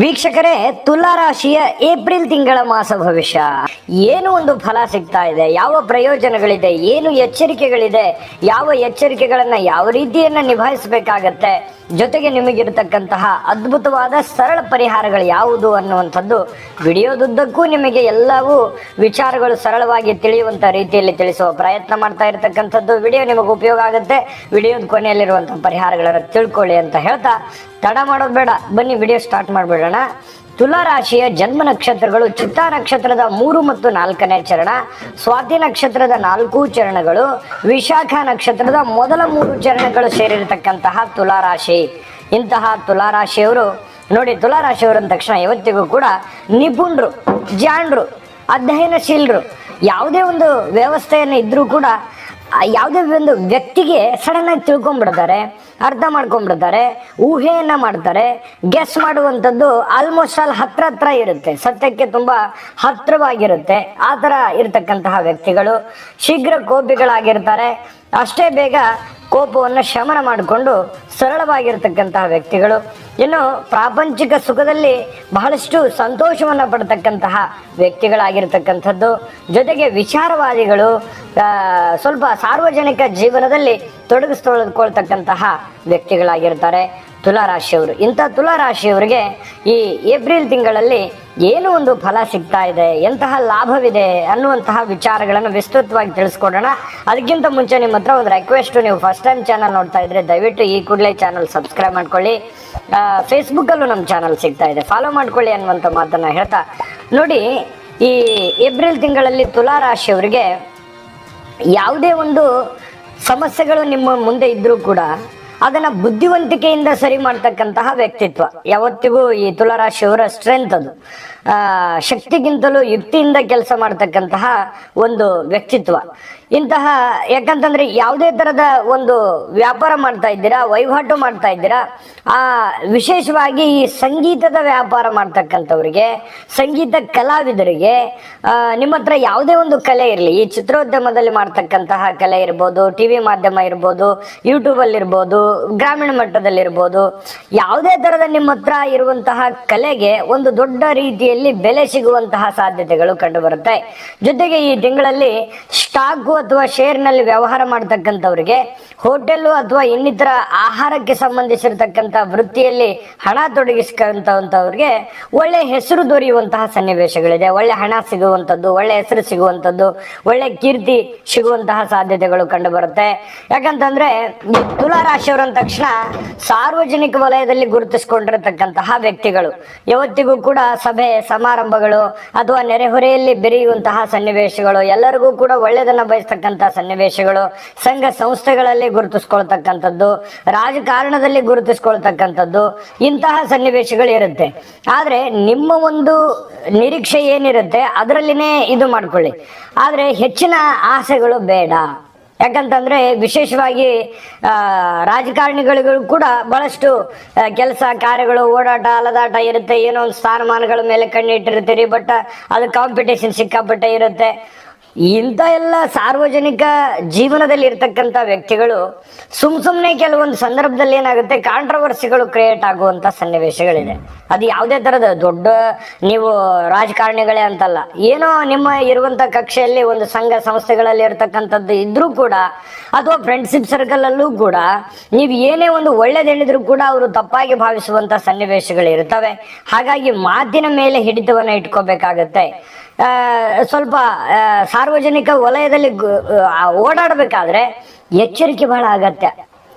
ವೀಕ್ಷಕರೇ, ತುಲಾ ರಾಶಿಯ ಏಪ್ರಿಲ್ ತಿಂಗಳ ಮಾಸ ಭವಿಷ್ಯ ಏನು ಒಂದು ಫಲ ಸಿಗ್ತಾ ಇದೆ, ಯಾವ ಪ್ರಯೋಜನಗಳಿದೆ, ಏನು ಎಚ್ಚರಿಕೆಗಳಿದೆ, ಯಾವ ಎಚ್ಚರಿಕೆಗಳನ್ನ ಯಾವ ರೀತಿಯನ್ನ ನಿಭಾಯಿಸಬೇಕಾಗತ್ತೆ, ಜೊತೆಗೆ ನಿಮಗಿರತಕ್ಕಂತಹ ಅದ್ಭುತವಾದ ಸರಳ ಪರಿಹಾರಗಳು ಯಾವುದು ಅನ್ನುವಂಥದ್ದು ವಿಡಿಯೋದುದ್ದಕ್ಕೂ ನಿಮಗೆ ಎಲ್ಲವೂ ವಿಚಾರಗಳು ಸರಳವಾಗಿ ತಿಳಿಯುವಂತ ರೀತಿಯಲ್ಲಿ ತಿಳಿಸುವ ಪ್ರಯತ್ನ ಮಾಡ್ತಾ ಇರತಕ್ಕಂಥದ್ದು. ವಿಡಿಯೋ ನಿಮಗೆ ಉಪಯೋಗ ಆಗುತ್ತೆ. ವಿಡಿಯೋದ ಕೊನೆಯಲ್ಲಿರುವಂತಹ ಪರಿಹಾರಗಳನ್ನು ತಿಳ್ಕೊಳ್ಳಿ ಅಂತ ಹೇಳ್ತಾ ತಡ ಮಾಡೋದು ಬೇಡ, ಬನ್ನಿ ವಿಡಿಯೋ ಸ್ಟಾರ್ಟ್ ಮಾಡ್ಬಿಡೋಣ. ತುಲಾ ರಾಶಿಯ ಜನ್ಮ ನಕ್ಷತ್ರಗಳು ಚಿತ್ತಾ ನಕ್ಷತ್ರದ 3 ಮತ್ತು 4ನೇ ಚರಣ, ಸ್ವಾತಿ ನಕ್ಷತ್ರದ 4 ಚರಣಗಳು, ವಿಶಾಖ ನಕ್ಷತ್ರದ ಮೊದಲ 3 ಚರಣಗಳು ಸೇರಿರತಕ್ಕಂತಹ ತುಲಾ ರಾಶಿ. ಇಂತಹ ತುಲಾ ರಾಶಿಯವರು ನೋಡಿ, ತುಲಾ ರಾಶಿಯವರು ಅಂದ ತಕ್ಷಣ ಇವತ್ತಿಗೂ ಕೂಡ ನಿಪುಣರು, ಜಾಣರು, ಅಧ್ಯಯನಶೀಲರು. ಯಾವುದೇ ಒಂದು ವ್ಯವಸ್ಥೆಯನ್ನು ಇದ್ರೂ ಕೂಡ ಯಾವುದೇ ಒಂದು ವ್ಯಕ್ತಿಗೆ ಸಡನ್ ಆಗಿ ತಿಳ್ಕೊಂಡ್ಬಿಡ್ತಾರೆ, ಅರ್ಥ ಮಾಡ್ಕೊಂಡ್ಬಿಡ್ತಾರೆ, ಊಹೆಯನ್ನ ಮಾಡ್ತಾರೆ. ಗೆಸ್ ಮಾಡುವಂಥದ್ದು ಆಲ್ಮೋಸ್ಟ್ ಆಲ್ ಹತ್ರ ಇರುತ್ತೆ, ಸತ್ಯಕ್ಕೆ ತುಂಬಾ ಹತ್ರವಾಗಿರುತ್ತೆ. ಆ ಥರ ಇರತಕ್ಕಂತಹ ವ್ಯಕ್ತಿಗಳು ಶೀಘ್ರ ಕೋಪಿಗಳಾಗಿರ್ತಾರೆ. ಅಷ್ಟೇ ಬೇಗ ಕೋಪವನ್ನು ಶಮನ ಮಾಡಿಕೊಂಡು ಸರಳವಾಗಿರ್ತಕ್ಕಂತಹ ವ್ಯಕ್ತಿಗಳು. ಇನ್ನು ಪ್ರಾಪಂಚಿಕ ಸುಖದಲ್ಲಿ ಬಹಳಷ್ಟು ಸಂತೋಷವನ್ನು ಪಡ್ತಕ್ಕಂತಹ ವ್ಯಕ್ತಿಗಳಾಗಿರ್ತಕ್ಕಂಥದ್ದು. ಜೊತೆಗೆ ವಿಚಾರವಾದಿಗಳು, ಸ್ವಲ್ಪ ಸಾರ್ವಜನಿಕ ಜೀವನದಲ್ಲಿ ತೊಡಗಿಸ್ಕೊಳ್ತಕ್ಕಂತಹ ವ್ಯಕ್ತಿಗಳಾಗಿರ್ತಾರೆ ತುಲಾ ರಾಶಿಯವರು. ಇಂಥ ತುಲಾ ರಾಶಿಯವರಿಗೆ ಈ ಏಪ್ರಿಲ್ ತಿಂಗಳಲ್ಲಿ ಏನು ಒಂದು ಫಲ ಸಿಗ್ತಾ ಇದೆ, ಎಂತಹ ಲಾಭವಿದೆ ಅನ್ನುವಂತಹ ವಿಚಾರಗಳನ್ನು ವಿಸ್ತೃತವಾಗಿ ತಿಳಿಸ್ಕೊಡೋಣ. ಅದಕ್ಕಿಂತ ಮುಂಚೆ ನಿಮ್ಮ ಹತ್ರ ಒಂದು ರಿಕ್ವೆಸ್ಟ್, ನೀವು ಫಸ್ಟ್ ಟೈಮ್ ಚಾನಲ್ ನೋಡ್ತಾ ಇದ್ರೆ ದಯವಿಟ್ಟು ಈ ಕೂಡಲೇ ಚಾನಲ್ ಸಬ್ಸ್ಕ್ರೈಬ್ ಮಾಡ್ಕೊಳ್ಳಿ. ಫೇಸ್ಬುಕ್ಕಲ್ಲೂ ನಮ್ಮ ಚಾನಲ್ ಸಿಗ್ತಾ ಇದೆ, ಫಾಲೋ ಮಾಡ್ಕೊಳ್ಳಿ ಅನ್ನುವಂಥ ಮಾತನ್ನ ಹೇಳ್ತಾ ನೋಡಿ, ಈ ಏಪ್ರಿಲ್ ತಿಂಗಳಲ್ಲಿ ತುಲಾ ರಾಶಿಯವರಿಗೆ ಯಾವುದೇ ಒಂದು ಸಮಸ್ಯೆಗಳು ನಿಮ್ಮ ಮುಂದೆ ಇದ್ರೂ ಕೂಡ ಅದನ್ನ ಬುದ್ಧಿವಂತಿಕೆಯಿಂದ ಸರಿ ಮಾಡ್ತಕ್ಕಂತಹ ವ್ಯಕ್ತಿತ್ವ ಯಾವತ್ತಿಗೂ ಈ ತುಲಾ ರಾಶಿಯವರ ಸ್ಟ್ರೆಂತ್. ಅದು ಶಕ್ತಿಗಿಂತಲೂ ಯುಕ್ತಿಯಿಂದ ಕೆಲಸ ಮಾಡ್ತಕ್ಕಂತಹ ಒಂದು ವ್ಯಕ್ತಿತ್ವ. ಇಂತಹ ಯಾಕಂತಂದ್ರೆ ಯಾವುದೇ ತರದ ಒಂದು ವ್ಯಾಪಾರ ಮಾಡ್ತಾ ಇದ್ದೀರಾ, ವಹಿವಾಟು ಮಾಡ್ತಾ ಇದ್ದೀರಾ, ವಿಶೇಷವಾಗಿ ಈ ಸಂಗೀತದ ವ್ಯಾಪಾರ ಮಾಡ್ತಕ್ಕಂಥವ್ರಿಗೆ, ಸಂಗೀತ ಕಲಾವಿದರಿಗೆ, ನಿಮ್ಮ ಹತ್ರ ಯಾವುದೇ ಒಂದು ಕಲೆ ಇರಲಿ, ಈ ಚಿತ್ರೋದ್ಯಮದಲ್ಲಿ ಮಾಡ್ತಕ್ಕಂತಹ ಕಲೆ ಇರ್ಬೋದು, ಟಿವಿ ಮಾಧ್ಯಮ ಇರ್ಬೋದು, ಯೂಟ್ಯೂಬಲ್ಲಿ ಇರ್ಬೋದು, ಗ್ರಾಮೀಣ ಮಟ್ಟದಲ್ಲಿರ್ಬೋದು, ಯಾವುದೇ ತರದ ನಿಮ್ಮ ಹತ್ರ ಇರುವಂತಹ ಕಲೆಗೆ ಒಂದು ದೊಡ್ಡ ರೀತಿಯಲ್ಲಿ ಬೆಲೆ ಸಿಗುವಂತಹ ಸಾಧ್ಯತೆಗಳು ಕಂಡು ಬರುತ್ತೆ. ಜೊತೆಗೆ ಈ ತಿಂಗಳಲ್ಲಿ ಸ್ಟಾಕ್ ಅಥವಾ ಶೇರ್ ನಲ್ಲಿ ವ್ಯವಹಾರ ಮಾಡ್ತಕ್ಕಂಥವ್ರಿಗೆ, ಹೋಟೆಲ್ ಅಥವಾ ಇನ್ನಿತರ ಆಹಾರಕ್ಕೆ ಸಂಬಂಧಿಸಿರ್ತಕ್ಕಂಥ ವೃತ್ತಿಯಲ್ಲಿ ಹಣ ತೊಡಗಿಸ್ಕೊಂತವ್ರಿಗೆ ಒಳ್ಳೆ ಹೆಸರು ದೊರೆಯುವಂತಹ ಸನ್ನಿವೇಶಗಳಿದೆ. ಒಳ್ಳೆ ಹಣ ಸಿಗುವಂಥದ್ದು, ಒಳ್ಳೆ ಹೆಸರು ಸಿಗುವಂಥದ್ದು, ಒಳ್ಳೆ ಕೀರ್ತಿ ಸಿಗುವಂತಹ ಸಾಧ್ಯತೆಗಳು ಕಂಡು ಬರುತ್ತೆ. ಯಾಕಂತಂದ್ರೆ ಈ ತುಲಾ ರಾಶಿಯವರು ಅಂದ ತಕ್ಷಣ ಸಾರ್ವಜನಿಕ ವಲಯದಲ್ಲಿ ಗುರುತಿಸಿಕೊಂಡಿರತಕ್ಕಂತಹ ವ್ಯಕ್ತಿಗಳು. ಯಾವತ್ತಿಗೂ ಕೂಡ ಸಭೆ ಸಮಾರಂಭಗಳು ಅಥವಾ ನೆರೆಹೊರೆಯಲ್ಲಿ ಬೆರೆಯುವಂತಹ ಸನ್ನಿವೇಶಗಳು, ಎಲ್ಲರಿಗೂ ಕೂಡ ಒಳ್ಳೆಯದನ್ನ ಬಯಸ್ತಕ್ಕಂತಹ ಸನ್ನಿವೇಶಗಳು, ಸಂಘ ಸಂಸ್ಥೆಗಳಲ್ಲಿ ಗುರುತಿಸ್ಕೊಳ್ತಕ್ಕಂಥದ್ದು, ರಾಜಕಾರಣದಲ್ಲಿ ಗುರುತಿಸ್ಕೊಳ್ತಕ್ಕಂಥದ್ದು, ಇಂತಹ ಸನ್ನಿವೇಶಗಳು ಇರುತ್ತೆ. ಆದ್ರೆ ನಿಮ್ಮ ಒಂದು ನಿರೀಕ್ಷೆ ಏನಿರುತ್ತೆ ಅದರಲ್ಲಿನೇ ಇದು ಮಾಡ್ಕೊಳ್ಳಿ. ಆದ್ರೆ ಹೆಚ್ಚಿನ ಆಸೆಗಳು ಬೇಡ. ಯಾಕಂತಂದ್ರೆ ವಿಶೇಷವಾಗಿ ರಾಜಕಾರಣಿಗಳಿಗೂ ಕೂಡ ಬಹಳಷ್ಟು ಕೆಲಸ ಕಾರ್ಯಗಳು, ಓಡಾಟ ಅಲದಾಟ ಇರುತ್ತೆ. ಏನೋ ಒಂದು ಸ್ಥಾನಮಾನಗಳ ಮೇಲೆ ಕಣ್ಣಿಟ್ಟಿರ್ತೀರಿ, ಬಟ್ ಅದು ಕಾಂಪಿಟೇಷನ್ ಸಿಕ್ಕಾಪಟ್ಟೆ ಇರುತ್ತೆ. ಇಂಥ ಎಲ್ಲ ಸಾರ್ವಜನಿಕ ಜೀವನದಲ್ಲಿ ಇರ್ತಕ್ಕಂಥ ವ್ಯಕ್ತಿಗಳು ಸುಮ್ಮನೆ ಕೆಲವೊಂದು ಸಂದರ್ಭದಲ್ಲಿ ಏನಾಗುತ್ತೆ, ಕಾಂಟ್ರವರ್ಸಿಗಳು ಕ್ರಿಯೇಟ್ ಆಗುವಂತ ಸನ್ನಿವೇಶಗಳಿದೆ. ಅದು ಯಾವುದೇ ತರದ ದೊಡ್ಡ ನೀವು ರಾಜಕಾರಣಿಗಳೇ ಅಂತಲ್ಲ, ಏನೋ ನಿಮ್ಮ ಇರುವಂತ ಕಕ್ಷೆಯಲ್ಲಿ ಒಂದು ಸಂಘ ಸಂಸ್ಥೆಗಳಲ್ಲಿ ಇರ್ತಕ್ಕಂಥದ್ದು ಇದ್ರೂ ಕೂಡ, ಅಥವಾ ಫ್ರೆಂಡ್ಶಿಪ್ ಸರ್ಕಲ್ ಅಲ್ಲೂ ಕೂಡ ನೀವು ಏನೇ ಒಂದು ಒಳ್ಳೇದು ಹೇಳಿದ್ರು ಕೂಡ ಅವರು ತಪ್ಪಾಗಿ ಭಾವಿಸುವಂತ ಸನ್ನಿವೇಶಗಳು ಇರ್ತವೆ. ಹಾಗಾಗಿ ಮಾತಿನ ಮೇಲೆ ಹಿಡಿತವನ್ನ ಇಟ್ಕೋಬೇಕಾಗತ್ತೆ. ಸ್ವಲ್ಪ ಸಾರ್ವಜನಿಕ ವಲಯದಲ್ಲಿ ಓಡಾಡಬೇಕಾದ್ರೆ ಎಚ್ಚರಿಕೆ ಬಹಳ ಅಗತ್ಯ.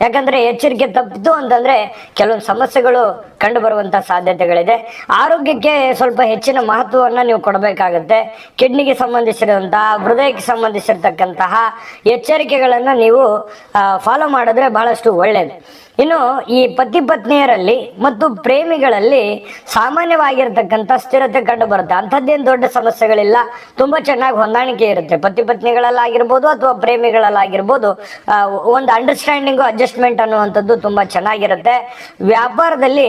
ಯಾಕಂದ್ರೆ ಎಚ್ಚರಿಕೆ ತಪ್ಪಿತು ಅಂತಂದ್ರೆ ಕೆಲವೊಂದು ಸಮಸ್ಯೆಗಳು ಕಂಡು ಬರುವಂತ ಸಾಧ್ಯತೆಗಳಿದೆ. ಆರೋಗ್ಯಕ್ಕೆ ಸ್ವಲ್ಪ ಹೆಚ್ಚಿನ ಮಹತ್ವವನ್ನು ನೀವು ಕೊಡಬೇಕಾಗತ್ತೆ. ಕಿಡ್ನಿಗೆ ಸಂಬಂಧಿಸಿರುವಂತಹ, ಹೃದಯಕ್ಕೆ ಸಂಬಂಧಿಸಿರ್ತಕ್ಕಂತಹ ಎಚ್ಚರಿಕೆಗಳನ್ನ ನೀವು ಫಾಲೋ ಮಾಡಿದ್ರೆ ಬಹಳಷ್ಟು ಒಳ್ಳೇದು. ಇನ್ನು ಈ ಪತಿ ಪತ್ನಿಯರಲ್ಲಿ ಮತ್ತು ಪ್ರೇಮಿಗಳಲ್ಲಿ ಸಾಮಾನ್ಯವಾಗಿರ್ತಕ್ಕಂಥ ಸ್ಥಿರತೆ ಕಂಡು ಬರುತ್ತೆ. ಅಂಥದ್ದೇನು ದೊಡ್ಡ ಸಮಸ್ಯೆಗಳಿಲ್ಲ, ತುಂಬಾ ಚೆನ್ನಾಗಿ ಹೊಂದಾಣಿಕೆ ಇರುತ್ತೆ. ಪತಿ ಪತ್ನಿಗಳಲ್ಲಾಗಿರ್ಬೋದು ಅಥವಾ ಪ್ರೇಮಿಗಳಲ್ಲಾಗಿರ್ಬೋದು, ಒಂದು ಅಂಡರ್ಸ್ಟ್ಯಾಂಡಿಂಗು, ಅಡ್ಜಸ್ಟ್ ಇನ್ವೆಸ್ಟ್ಮೆಂಟ್ ಅನ್ನುವಂಥದ್ದು ತುಂಬಾ ಚೆನ್ನಾಗಿರುತ್ತೆ. ವ್ಯಾಪಾರದಲ್ಲಿ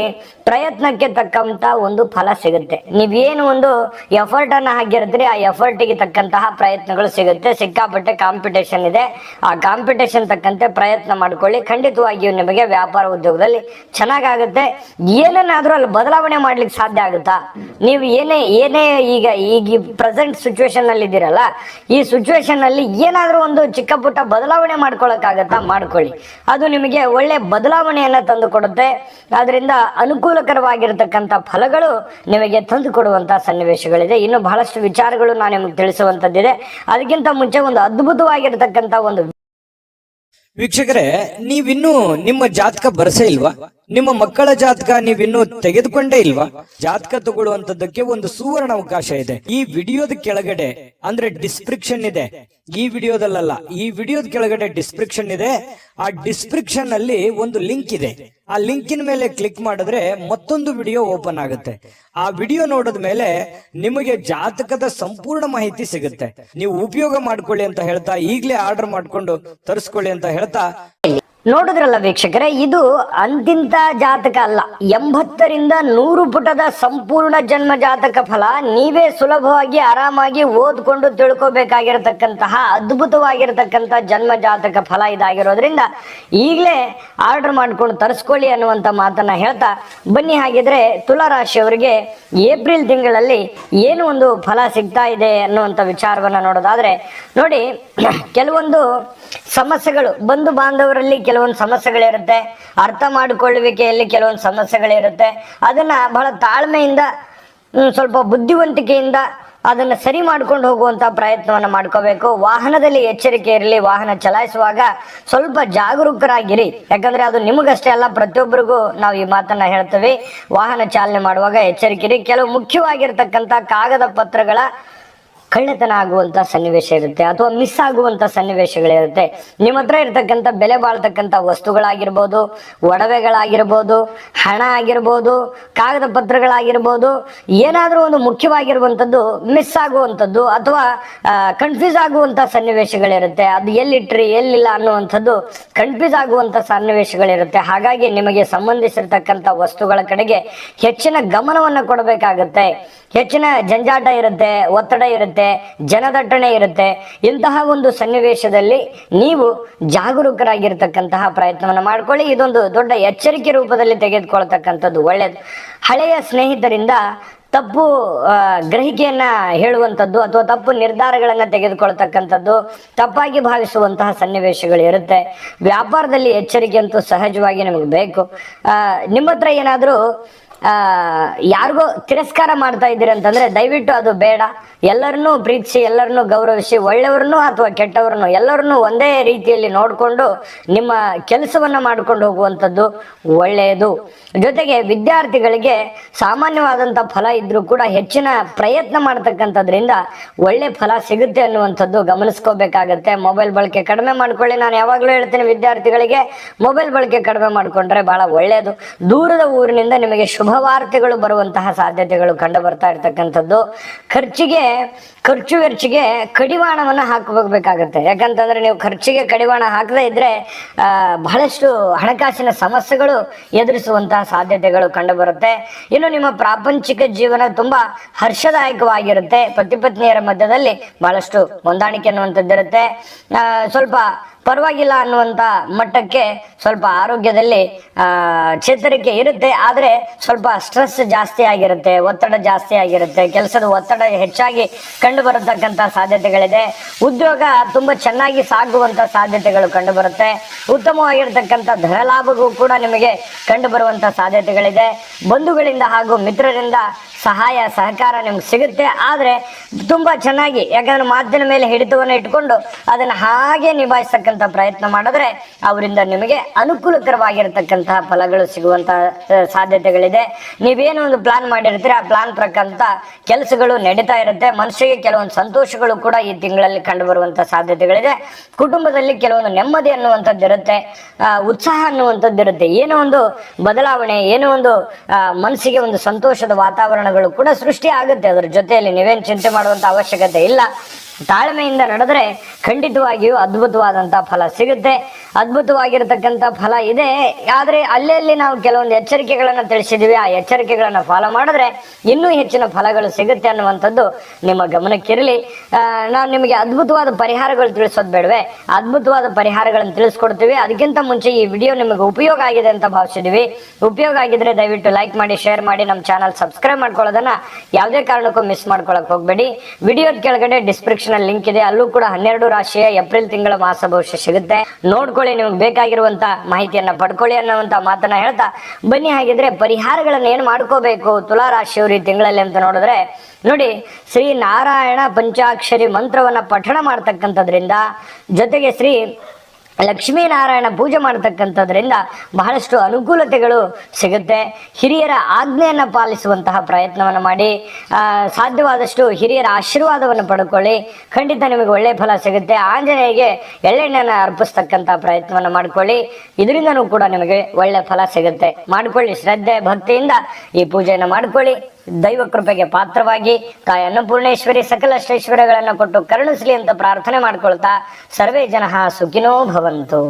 ಪ್ರಯತ್ನಕ್ಕೆ ತಕ್ಕಂತ ಒಂದು ಫಲ ಸಿಗುತ್ತೆ. ನೀವೇನು ಒಂದು ಎಫರ್ಟ್ ಅನ್ನ ಹಾಕಿರ್ತೀರಿ ಆ ಎಫರ್ಟಿಗೆ ತಕ್ಕಂತಹ ಪ್ರಯತ್ನಗಳು ಸಿಗುತ್ತೆ. ಸಿಕ್ಕಾಪಟ್ಟೆ ಕಾಂಪಿಟೇಷನ್ ಇದೆ, ಆ ಕಾಂಪಿಟೇಷನ್ ತಕ್ಕಂತೆ ಪ್ರಯತ್ನ ಮಾಡ್ಕೊಳ್ಳಿ. ಖಂಡಿತವಾಗಿಯೂ ನಿಮಗೆ ವ್ಯಾಪಾರ ಉದ್ಯೋಗದಲ್ಲಿ ಚೆನ್ನಾಗಾಗುತ್ತೆ. ಏನನ್ನಾದ್ರೂ ಅಲ್ಲಿ ಬದಲಾವಣೆ ಮಾಡ್ಲಿಕ್ಕೆ ಸಾಧ್ಯ ಆಗುತ್ತಾ? ನೀವು ಏನೇ ಈಗ ಪ್ರೆಸೆಂಟ್ ಸಿಚುವೇಶನ್ ನಲ್ಲಿ ಇದ್ದೀರಲ್ಲ, ಈ ಸಿಚುವೇಶನ್ ನಲ್ಲಿ ಏನಾದ್ರೂ ಒಂದು ಚಿಕ್ಕ ಪುಟ್ಟ ಬದಲಾವಣೆ ಮಾಡ್ಕೊಳಕ್ಕಾಗತ್ತಾ? ಮಾಡ್ಕೊಳ್ಳಿ. ಅದು ನಿಮಗೆ ಒಳ್ಳೆ ಬದಲಾವಣೆಯನ್ನ ತಂದು ಕೊಡುತ್ತೆ. ಅದರಿಂದ ಅನುಕೂಲಕರವಾಗಿರತಕ್ಕಂತ ಫಲಗಳು ನಿಮಗೆ ತಂದು ಕೊಡುವಂತಹ ಸನ್ನಿವೇಶಗಳಿದೆ. ಇನ್ನು ಬಹಳಷ್ಟು ವಿಚಾರಗಳು ನಾನು ನಿಮಗೆ ತಿಳಿಸುವಂತದ್ದಿದೆ. ಅದಕ್ಕಿಂತ ಮುಂಚೆ ಒಂದು ಅದ್ಭುತವಾಗಿರತಕ್ಕಂತ ಒಂದು ವೀಕ್ಷಕರೇ, ನೀವಿನ್ನೂ ನಿಮ್ಮ ಜಾತಕ ಬರಸೇ ಇಲ್ವಾ? ನಿಮ್ಮ ಮಕ್ಕಳ ಜಾತಕ ನೀವಿನ್ನೂ ತೆಗೆದುಕೊಂಡೇ ಇಲ್ವಾ? ಜಾತಕ ತಗೊಳ್ಳುವಂತದ್ದಕ್ಕೆ ಒಂದು ಸುವರ್ಣ ಅವಕಾಶ ಇದೆ. ಈ ವಿಡಿಯೋದ ಕೆಳಗಡೆ ಅಂದ್ರೆ ಡಿಸ್ಕ್ರಿಪ್ಷನ್ ಇದೆ. ಈ ವಿಡಿಯೋದಲ್ಲ, ಈ ವಿಡಿಯೋದ ಕೆಳಗಡೆ ಡಿಸ್ಕ್ರಿಪ್ಷನ್ ಇದೆ. ಆ ಡಿಸ್ಕ್ರಿಪ್ಷನ್ ಅಲ್ಲಿ ಒಂದು ಲಿಂಕ್ ಇದೆ. ಆ ಲಿಂಕಿನ ಮೇಲೆ ಕ್ಲಿಕ್ ಮಾಡಿದ್ರೆ ಮತ್ತೊಂದು ವಿಡಿಯೋ ಓಪನ್ ಆಗುತ್ತೆ. ಆ ವಿಡಿಯೋ ನೋಡಿದ ಮೇಲೆ ನಿಮಗೆ ಜಾತಕದ ಸಂಪೂರ್ಣ ಮಾಹಿತಿ ಸಿಗುತ್ತೆ. ನೀವು ಉಪಯೋಗ ಮಾಡ್ಕೊಳ್ಳಿ ಅಂತ ಹೇಳ್ತಾ, ಈಗಲೇ ಆರ್ಡರ್ ಮಾಡ್ಕೊಂಡು ತರಿಸ್ಕೊಳ್ಳಿ ಅಂತ ಹೇಳ್ತಾ, ನೋಡಿದ್ರಲ್ಲ ವೀಕ್ಷಕರೇ, ಇದು ಅಂತಿಂತ ಜಾತಕ ಅಲ್ಲ. 80ರಿಂದ 100 ಪುಟದ ಸಂಪೂರ್ಣ ಜನ್ಮ ಜಾತಕ ಫಲ ನೀವೇ ಸುಲಭವಾಗಿ ಆರಾಮಾಗಿ ಓದ್ಕೊಂಡು ತಿಳ್ಕೊಬೇಕಾಗಿರತಕ್ಕಂತಹ ಅದ್ಭುತವಾಗಿರತಕ್ಕಂತಹ ಜನ್ಮ ಜಾತಕ ಫಲ ಇದಾಗಿರೋದ್ರಿಂದ ಈಗಲೇ ಆರ್ಡರ್ ಮಾಡ್ಕೊಂಡು ತರಿಸ್ಕೊಳ್ಳಿ ಅನ್ನುವಂಥ ಮಾತನ್ನ ಹೇಳ್ತಾ ಬನ್ನಿ. ಹಾಗಿದ್ರೆ ತುಲಾ ರಾಶಿಯವರಿಗೆ ಏಪ್ರಿಲ್ ತಿಂಗಳಲ್ಲಿ ಏನು ಒಂದು ಫಲ ಸಿಗ್ತಾ ಇದೆ ಅನ್ನುವಂಥ ವಿಚಾರವನ್ನ ನೋಡೋದಾದ್ರೆ, ನೋಡಿ, ಕೆಲವೊಂದು ಸಮಸ್ಯೆಗಳು ಬಂಧು ಬಾಂಧವರಲ್ಲಿ ಕೆಲವೊಂದು ಸಮಸ್ಯೆಗಳಿರುತ್ತೆ, ಅರ್ಥ ಮಾಡಿಕೊಳ್ಳುವಿಕೆಯಲ್ಲಿ ಕೆಲವೊಂದು ಸಮಸ್ಯೆಗಳಿರುತ್ತೆ. ಅದನ್ನ ಬಹಳ ತಾಳ್ಮೆಯಿಂದ, ಸ್ವಲ್ಪ ಬುದ್ಧಿವಂತಿಕೆಯಿಂದ ಅದನ್ನು ಸರಿ ಮಾಡ್ಕೊಂಡು ಹೋಗುವಂತ ಪ್ರಯತ್ನವನ್ನು ಮಾಡ್ಕೋಬೇಕು. ವಾಹನದಲ್ಲಿ ಎಚ್ಚರಿಕೆ ಇರಲಿ. ವಾಹನ ಚಲಾಯಿಸುವಾಗ ಸ್ವಲ್ಪ ಜಾಗರೂಕರಾಗಿರಿ. ಯಾಕಂದ್ರೆ ಅದು ನಿಮಗಷ್ಟೇ ಅಲ್ಲ, ಪ್ರತಿಯೊಬ್ಬರಿಗೂ ನಾವು ಈ ಮಾತನ್ನ ಹೇಳ್ತೇವೆ. ವಾಹನ ಚಾಲನೆ ಮಾಡುವಾಗ ಎಚ್ಚರಿಕೆ ಇರಿ. ಕೆಲವು ಮುಖ್ಯವಾಗಿರ್ತಕ್ಕಂಥ ಕಾಗದ ಪತ್ರಗಳ ಕಳ್ಳತನ ಆಗುವಂತ ಸನ್ನಿವೇಶ ಇರುತ್ತೆ, ಅಥವಾ ಮಿಸ್ ಆಗುವಂತ ಸನ್ನಿವೇಶಗಳಿರುತ್ತೆ. ನಿಮ್ಮ ಹತ್ರ ಇರ್ತಕ್ಕಂಥ ಬೆಲೆ ಬಾಳ್ತಕ್ಕಂಥ ವಸ್ತುಗಳಾಗಿರ್ಬೋದು, ಒಡವೆಗಳಾಗಿರ್ಬೋದು, ಹಣ ಆಗಿರ್ಬೋದು, ಕಾಗದ ಪತ್ರಗಳಾಗಿರ್ಬೋದು, ಏನಾದರೂ ಒಂದು ಮುಖ್ಯವಾಗಿರುವಂಥದ್ದು ಮಿಸ್ ಆಗುವಂಥದ್ದು ಅಥವಾ ಕನ್ಫ್ಯೂಸ್ ಆಗುವಂತ ಸನ್ನಿವೇಶಗಳಿರುತ್ತೆ. ಅದು ಎಲ್ಲಿಟ್ರಿ ಎಲ್ಲಿಲ್ಲ ಅನ್ನುವಂಥದ್ದು ಕನ್ಫ್ಯೂಸ್ ಆಗುವಂತ ಸನ್ನಿವೇಶಗಳಿರುತ್ತೆ. ಹಾಗಾಗಿ ನಿಮಗೆ ಸಂಬಂಧಿಸಿರ್ತಕ್ಕಂಥ ವಸ್ತುಗಳ ಕಡೆಗೆ ಹೆಚ್ಚಿನ ಗಮನವನ್ನು ಕೊಡಬೇಕಾಗುತ್ತೆ. ಹೆಚ್ಚಿನ ಜಂಜಾಟ ಇರುತ್ತೆ, ಒತ್ತಡ ಇರುತ್ತೆ, ಜನದಟ್ಟಣೆ ಇರುತ್ತೆ. ಇಂತಹ ಒಂದು ಸನ್ನಿವೇಶದಲ್ಲಿ ನೀವು ಜಾಗರೂಕರಾಗಿರ್ತಕ್ಕಂತಹ ಪ್ರಯತ್ನವನ್ನು ಮಾಡ್ಕೊಳ್ಳಿ. ಇದೊಂದು ದೊಡ್ಡ ಎಚ್ಚರಿಕೆ ರೂಪದಲ್ಲಿ ತೆಗೆದುಕೊಳ್ತಕ್ಕಂಥದ್ದು ಒಳ್ಳೆಯದು. ಹಳೆಯ ಸ್ನೇಹಿತರಿಂದ ತಪ್ಪು ಗ್ರಹಿಕೆಯನ್ನ ಹೇಳುವಂಥದ್ದು ಅಥವಾ ತಪ್ಪು ನಿರ್ಧಾರಗಳನ್ನ ತೆಗೆದುಕೊಳ್ತಕ್ಕಂಥದ್ದು, ತಪ್ಪಾಗಿ ಭಾವಿಸುವಂತಹ ಸನ್ನಿವೇಶಗಳು ಇರುತ್ತೆ. ವ್ಯಾಪಾರದಲ್ಲಿ ಎಚ್ಚರಿಕೆ ಅಂತೂ ಸಹಜವಾಗಿ ನಿಮಗೆ ಬೇಕು. ನಿಮ್ಮ ಹತ್ರ ಏನಾದರೂ ಯಾರಿಗೋ ತಿರಸ್ಕಾರ ಮಾಡ್ತಾ ಇದ್ದೀರಿ ಅಂತಂದ್ರೆ ದಯವಿಟ್ಟು ಅದು ಬೇಡ. ಎಲ್ಲರನ್ನೂ ಪ್ರೀತಿಸಿ, ಎಲ್ಲರನ್ನೂ ಗೌರವಿಸಿ, ಒಳ್ಳೆಯವ್ರನ್ನೂ ಅಥವಾ ಕೆಟ್ಟವ್ರನ್ನೂ ಎಲ್ಲರನ್ನೂ ಒಂದೇ ರೀತಿಯಲ್ಲಿ ನೋಡಿಕೊಂಡು ನಿಮ್ಮ ಕೆಲಸವನ್ನ ಮಾಡ್ಕೊಂಡು ಹೋಗುವಂಥದ್ದು ಒಳ್ಳೆಯದು. ಜೊತೆಗೆ ವಿದ್ಯಾರ್ಥಿಗಳಿಗೆ ಸಾಮಾನ್ಯವಾದಂಥ ಫಲ ಇದ್ರೂ ಕೂಡ ಹೆಚ್ಚಿನ ಪ್ರಯತ್ನ ಮಾಡ್ತಕ್ಕಂಥದ್ರಿಂದ ಒಳ್ಳೆ ಫಲ ಸಿಗುತ್ತೆ ಅನ್ನುವಂಥದ್ದು ಗಮನಿಸ್ಕೋಬೇಕಾಗತ್ತೆ. ಮೊಬೈಲ್ ಬಳಕೆ ಕಡಿಮೆ ಮಾಡ್ಕೊಳ್ಳಿ. ನಾನು ಯಾವಾಗಲೂ ಹೇಳ್ತೀನಿ ವಿದ್ಯಾರ್ಥಿಗಳಿಗೆ, ಮೊಬೈಲ್ ಬಳಕೆ ಕಡಿಮೆ ಮಾಡಿಕೊಂಡ್ರೆ ಬಹಳ ಒಳ್ಳೆಯದು. ದೂರದ ಊರಿನಿಂದ ನಿಮಗೆ ಶುಭ ವಾರ್ತೆಗಳು ಬರುವಂತಹ ಸಾಧ್ಯತೆಗಳು ಕಂಡು ಬರ್ತಾ ಇರ್ತಕ್ಕಂಥದ್ದು. ಖರ್ಚು ವೆಚ್ಚಿಗೆ ಕಡಿವಾಣವನ್ನು ಹಾಕಬೇಕಾಗತ್ತೆ. ಯಾಕಂತಂದ್ರೆ ನೀವು ಖರ್ಚಿಗೆ ಕಡಿವಾಣ ಹಾಕದೇ ಇದ್ರೆ ಬಹಳಷ್ಟು ಹಣಕಾಸಿನ ಸಮಸ್ಯೆಗಳು ಎದುರಿಸುವಂತಹ ಸಾಧ್ಯತೆಗಳು ಕಂಡು ಬರುತ್ತೆ. ಇನ್ನು ನಿಮ್ಮ ಪ್ರಾಪಂಚಿಕ ಜೀವನ ತುಂಬಾ ಹರ್ಷದಾಯಕವಾಗಿರುತ್ತೆ. ಪತಿ ಪತ್ನಿಯರ ಮಧ್ಯದಲ್ಲಿ ಬಹಳಷ್ಟು ಹೊಂದಾಣಿಕೆ ಅನ್ನುವಂಥದ್ದಿರುತ್ತೆ. ಸ್ವಲ್ಪ ಪರವಾಗಿಲ್ಲ ಅನ್ನುವಂಥ ಮಟ್ಟಕ್ಕೆ ಸ್ವಲ್ಪ ಆರೋಗ್ಯದಲ್ಲಿ ಚೇತರಿಕೆ ಇರುತ್ತೆ. ಆದರೆ ಸ್ವಲ್ಪ ಸ್ಟ್ರೆಸ್ ಜಾಸ್ತಿ ಆಗಿರುತ್ತೆ, ಒತ್ತಡ ಜಾಸ್ತಿ ಆಗಿರುತ್ತೆ, ಕೆಲಸದ ಒತ್ತಡ ಹೆಚ್ಚಾಗಿ ಕಂಡು ಬರತಕ್ಕಂಥ ಸಾಧ್ಯತೆಗಳಿದೆ. ಉದ್ಯೋಗ ತುಂಬಾ ಚೆನ್ನಾಗಿ ಸಾಗುವಂತ ಸಾಧ್ಯತೆಗಳು ಕಂಡು ಬರುತ್ತೆ. ಉತ್ತಮವಾಗಿರ್ತಕ್ಕಂಥ ಧನ ಲಾಭವೂ ಕೂಡ ನಿಮಗೆ ಕಂಡು ಬರುವಂತ ಸಾಧ್ಯತೆಗಳಿದೆ. ಬಂಧುಗಳಿಂದ ಹಾಗೂ ಮಿತ್ರರಿಂದ ಸಹಾಯ ಸಹಕಾರ ನಿಮ್ಗೆ ಸಿಗುತ್ತೆ. ಆದರೆ ತುಂಬಾ ಚೆನ್ನಾಗಿ, ಯಾಕಂದ್ರೆ ಮಾತಿನ ಮೇಲೆ ಹಿಡಿತವನ್ನು ಇಟ್ಕೊಂಡು ಅದನ್ನ ಹಾಗೆ ನಿಭಾಯಿಸ್ತಕ್ಕಂಥ ಪ್ರಯತ್ನ ಮಾಡಿದ್ರೆ ಅವರಿಂದ ನಿಮಗೆ ಅನುಕೂಲಕರವಾಗಿರತಕ್ಕಂತಹ ಫಲಗಳು ಸಿಗುವಂತಹ ಸಾಧ್ಯತೆಗಳಿದೆ. ನೀವೇನು ಒಂದು ಪ್ಲಾನ್ ಮಾಡಿರ್ತೀರಿ ಆ ಪ್ಲಾನ್ ಪ್ರಕಾರ ಕೆಲಸಗಳು ನಡೀತಾ ಇರುತ್ತೆ. ಮನುಷ್ಯರಿಗೆ ಕೆಲವೊಂದು ಸಂತೋಷಗಳು ಕೂಡ ಈ ತಿಂಗಳಲ್ಲಿ ಕಂಡು ಬರುವಂತಹ ಸಾಧ್ಯತೆಗಳಿದೆ. ಕುಟುಂಬದಲ್ಲಿ ಕೆಲವೊಂದು ನೆಮ್ಮದಿ ಅನ್ನುವಂಥದ್ದು ಇರುತ್ತೆ, ಉತ್ಸಾಹ ಅನ್ನುವಂಥದ್ದು ಇರುತ್ತೆ. ಏನೋ ಒಂದು ಬದಲಾವಣೆ, ಏನೋ ಒಂದು ಮನಸ್ಸಿಗೆ ಒಂದು ಸಂತೋಷದ ವಾತಾವರಣಗಳು ಕೂಡ ಸೃಷ್ಟಿ ಆಗುತ್ತೆ. ಅದರ ಜೊತೆಯಲ್ಲಿ ನೀವೇನು ಚಿಂತೆ ಮಾಡುವಂತ ಅವಶ್ಯಕತೆ ಇಲ್ಲ. ತಾಳ್ಮೆಯಿಂದ ನಡೆದ್ರೆ ಖಂಡಿತವಾಗಿಯೂ ಅದ್ಭುತವಾದಂತಹ ಫಲ ಸಿಗುತ್ತೆ. ಅದ್ಭುತವಾಗಿರತಕ್ಕಂಥ ಫಲ ಇದೆ. ಆದ್ರೆ ಅಲ್ಲಲ್ಲಿ ನಾವು ಕೆಲವೊಂದು ಎಚ್ಚರಿಕೆಗಳನ್ನ ತಿಳಿಸಿದೀವಿ. ಆ ಎಚ್ಚರಿಕೆಗಳನ್ನ ಫಾಲೋ ಮಾಡಿದ್ರೆ ಇನ್ನೂ ಹೆಚ್ಚಿನ ಫಲಗಳು ಸಿಗುತ್ತೆ ಅನ್ನುವಂಥದ್ದು ನಿಮ್ಮ ಗಮನಕ್ಕಿರಲಿ. ನಾವು ನಿಮಗೆ ಅದ್ಭುತವಾದ ಪರಿಹಾರಗಳು ತಿಳಿಸೋದು ಬೇಡವೆ? ಅದ್ಭುತವಾದ ಪರಿಹಾರಗಳನ್ನು ತಿಳಿಸ್ಕೊಡ್ತೀವಿ. ಅದಕ್ಕಿಂತ ಮುಂಚೆ ಈ ವಿಡಿಯೋ ನಿಮಗೆ ಉಪಯೋಗ ಆಗಿದೆ ಅಂತ ಭಾವಿಸಿದೀವಿ. ಉಪಯೋಗ ಆಗಿದ್ರೆ ದಯವಿಟ್ಟು ಲೈಕ್ ಮಾಡಿ, ಶೇರ್ ಮಾಡಿ, ನಮ್ಮ ಚಾನಲ್ ಸಬ್ಸ್ಕ್ರೈಬ್ ಮಾಡ್ಕೊಳ್ಳೋದನ್ನ ಯಾವುದೇ ಕಾರಣಕ್ಕೂ ಮಿಸ್ ಮಾಡ್ಕೊಳಕ್ ಹೋಗ್ಬೇಡಿ. ವಿಡಿಯೋದ ಕೆಳಗಡೆ ಡಿಸ್ಕ್ರಿಪ್ಷನ್ ಲಿಂಕ್ ಇದೆ, ಅಲ್ಲೂ ಕೂಡ 12 ರಾಶಿಯ ಏಪ್ರಿಲ್ ತಿಂಗಳ ಮಾಸ ಭವಿಷ್ಯ ಸಿಗುತ್ತೆ. ನೋಡ್ಕೊಳ್ಳಿ, ನಿಮ್ಗೆ ಬೇಕಾಗಿರುವಂತ ಮಾಹಿತಿಯನ್ನ ಪಡ್ಕೊಳ್ಳಿ ಅನ್ನುವಂತ ಮಾತನ್ನ ಹೇಳ್ತಾ ಬನ್ನಿ. ಹಾಗಿದ್ರೆ ಪರಿಹಾರಗಳನ್ನ ಏನ್ ಮಾಡ್ಕೋಬೇಕು ತುಲಾ ರಾಶಿಯವರು ಈ ತಿಂಗಳಲ್ಲಿ ಅಂತ ನೋಡಿದ್ರೆ, ನೋಡಿ, ಶ್ರೀ ನಾರಾಯಣ ಪಂಚಾಕ್ಷರಿ ಮಂತ್ರವನ್ನ ಪಠಣ ಮಾಡ್ತಕ್ಕಂಥದ್ರಿಂದ, ಜೊತೆಗೆ ಶ್ರೀ ಲಕ್ಷ್ಮೀನಾರಾಯಣ ಪೂಜೆ ಮಾಡತಕ್ಕಂಥದ್ರಿಂದ ಬಹಳಷ್ಟು ಅನುಕೂಲತೆಗಳು ಸಿಗುತ್ತೆ. ಹಿರಿಯರ ಆಜ್ಞೆಯನ್ನ ಪಾಲಿಸುವಂತಹ ಪ್ರಯತ್ನವನ್ನು ಮಾಡಿ, ಸಾಧ್ಯವಾದಷ್ಟು ಹಿರಿಯರ ಆಶೀರ್ವಾದವನ್ನು ಪಡ್ಕೊಳ್ಳಿ. ಖಂಡಿತ ನಿಮಗೆ ಒಳ್ಳೆ ಫಲ ಸಿಗುತ್ತೆ. ಆಂಜನೇಯಗೆ ಎಳ್ಳೆಣ್ಣೆಯನ್ನು ಅರ್ಪಿಸ್ತಕ್ಕಂಥ ಪ್ರಯತ್ನವನ್ನು ಮಾಡ್ಕೊಳ್ಳಿ. ಇದರಿಂದನೂ ಕೂಡ ನಿಮಗೆ ಒಳ್ಳೆ ಫಲ ಸಿಗುತ್ತೆ. ಮಾಡ್ಕೊಳ್ಳಿ, ಶ್ರದ್ಧೆ ಭಕ್ತಿಯಿಂದ ಈ ಪೂಜೆಯನ್ನು ಮಾಡ್ಕೊಳ್ಳಿ. ದೈವ ಕೃಪೆಗೆ ಪಾತ್ರವಾಗಿ ತಾಯಿ ಅನ್ನಪೂರ್ಣೇಶ್ವರಿ ಸಕಲ ಶ್ರೇಶ್ವರಗಳನ್ನು ಕೊಟ್ಟು ಕರುಣಿಸಲಿ ಅಂತ ಪ್ರಾರ್ಥನೆ ಮಾಡ್ಕೊಳ್ತಾ ಸರ್ವೇ ಜನಃ ಸುಖಿನೋ ಭವಂತು.